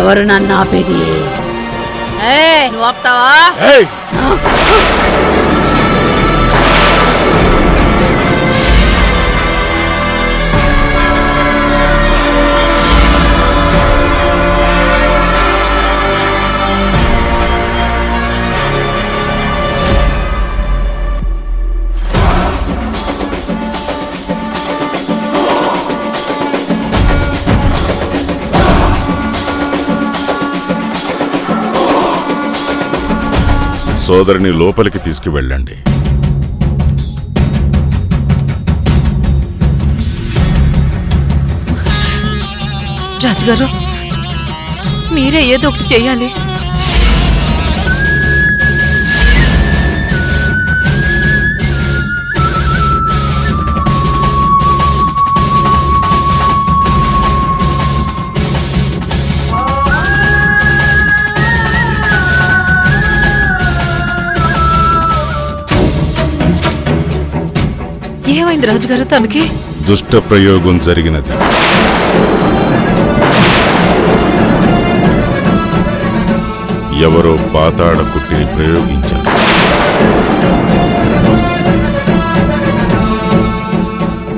ఎవరు నన్ను ఆపేది? నువ్వు ఆపుతావా? సోదరిని లోపలికి తీసుకువెళ్ళండి. రాజుగారు, మీరే ఏదో ఒకటి చెయ్యాలి. ఏమైంది రాజుగారు? తనకి దుష్ట ప్రయోగం జరిగినది. ఎవరో పాతాళ కుట్టిని ప్రయోగించారు.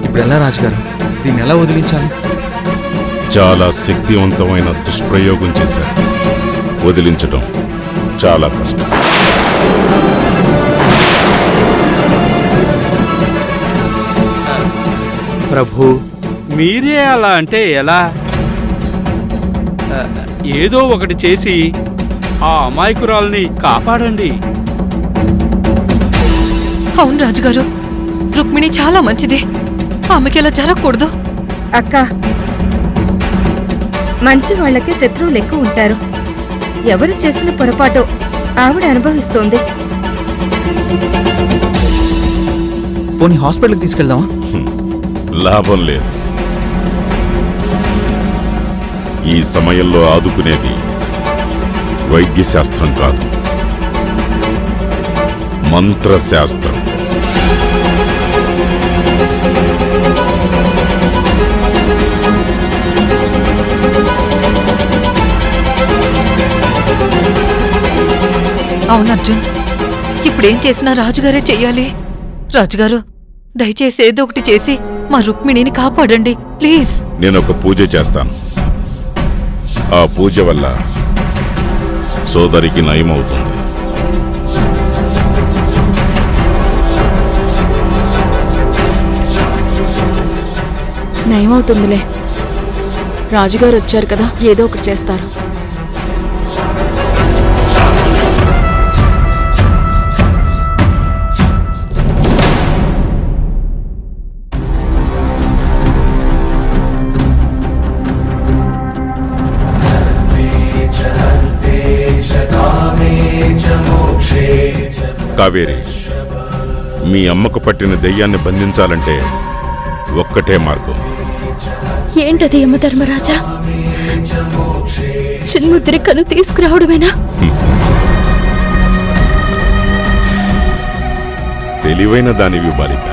ఇప్పుడు ఎలా రాజుగారు? దీన్ని ఎలా వదిలించాలి? చాలా శక్తివంతమైన దుష్ప్రయోగం చేశారు. వదిలించడం చాలా కష్టం. ప్రభు, మీరే అలా అంటే ఎలా? ఏదో ఒకటి చేసి ఆ అమాయకురాల్ని కాపాడండి. అవును రాజుగారు, రుక్మిణి చాలా మంచిది. ఆమెకి ఇలా జరగకూడదు. అక్క, మంచి వాళ్ళకి శత్రువులు ఎక్కువ ఉంటారు. ఎవరు చేసిన పొరపాటో ఆవిడ అనుభవిస్తోంది. పోనీ హాస్పిటల్కి తీసుకెళ్దామా? లాభం లేదు. ఈ సమయంలో ఆదుకునేది వైద్యశాస్త్రం కాదు, మంత్రశాస్త్రం. అవును అర్జున్, ఇప్పుడేం చేసినా రాజుగారే చెయ్యాలి. రాజుగారు, దయచేసి ఏదో ఒకటి చేసి మా రుక్మిణిని కాపాడండి ప్లీజ్. నేనొక పూజ చేస్తాను. ఆ పూజ వల్ల సోదరికి నయమవుతుంది. నయమవుతుందిలే. రాజుగారు వచ్చారు కదా, ఏదో ఒకటి చేస్తారు. కావేరి, మీ అమ్మకు పట్టిన దెయ్యాన్ని బంధించాలంటే ఒక్కటే మార్గం. ఏంటది యమధర్మరాజా? చిన్ముద్రికను తీసుకురావడమేనా? తెలివైన దానివి బాలిక.